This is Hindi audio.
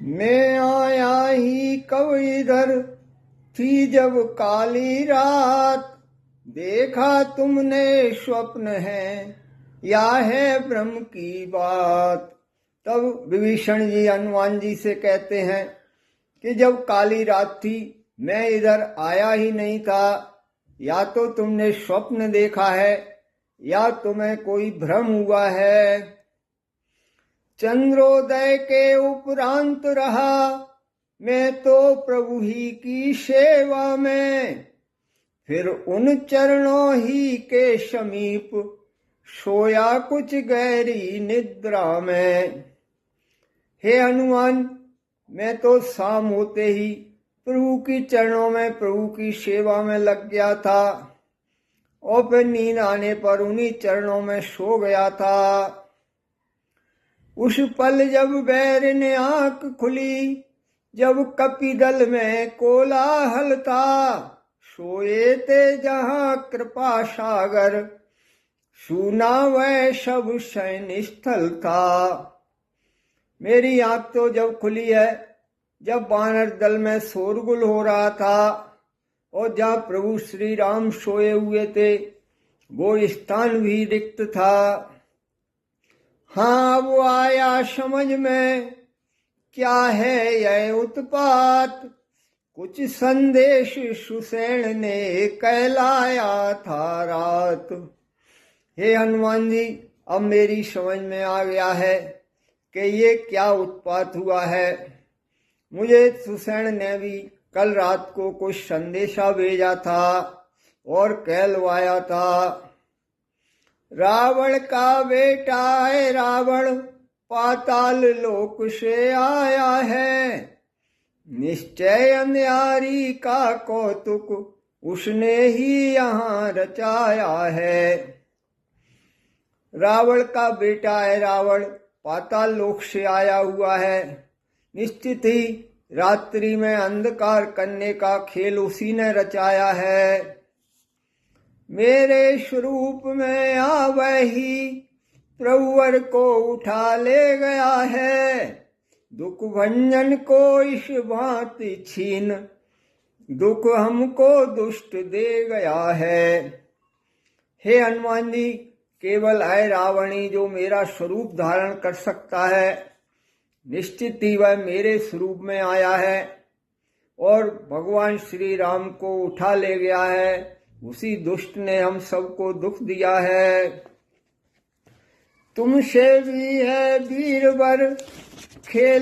मैं आया ही कब इधर थी जब काली रात, देखा तुमने स्वप्न है या है ब्रह्म की बात। तब विभीषण जी हनुमान जी से कहते हैं कि जब काली रात थी मैं इधर आया ही नहीं था, या तो तुमने स्वप्न देखा है या तुम्हें कोई भ्रम हुआ है। चंद्रोदय के उपरांत रहा मैं तो प्रभु ही की सेवा में, फिर उन चरणों ही के समीप सोया कुछ गहरी निद्रा में। हे हनुमान, मैं तो शाम होते ही प्रभु की चरणों में प्रभु की सेवा में लग गया था और फिर नींद आने पर उन्हीं चरणों में सो गया था। उस पल जब बैर ने आंख खुली, जब कपिदल में कोलाहल था, सोए थे जहां कृपा सागर, सुना वह सब शयन स्थल था। मेरी आंख तो जब खुली है जब वानर दल में शोरगुल हो रहा था और जहाँ प्रभु श्री राम सोए हुए थे वो स्थान भी रिक्त था। हाँ, वो आया समझ में क्या है यह उत्पात, कुछ संदेश सुसेन ने कहलाया था रात। हे हनुमान जी, अब मेरी समझ में आ गया है कि ये क्या उत्पात हुआ है। मुझे सुसेन ने भी कल रात को कुछ संदेशा भेजा था और कहलवाया था। रावण का बेटा है रावण, पाताल लोक से आया है, निश्चय अंधियारी का कौतुक उसने ही यहाँ रचाया है। रावण का बेटा है रावण, पाताल लोक से आया हुआ है। निश्चित ही रात्रि में अंधकार करने का खेल उसी ने रचाया है। मेरे स्वरूप में आवे ही प्रभुवर को उठा ले गया है, दुख भंजन को इस भांति छीन, दुख हमको दुष्ट दे गया है। हे हनुमान जी, केवल है रावणी जो मेरा स्वरूप धारण कर सकता है। निश्चित ही वह मेरे स्वरूप में आया है और भगवान श्री राम को उठा ले गया है। उसी दुष्ट ने हम सबको दुख दिया है। तुमसे भी है वीरवर खेल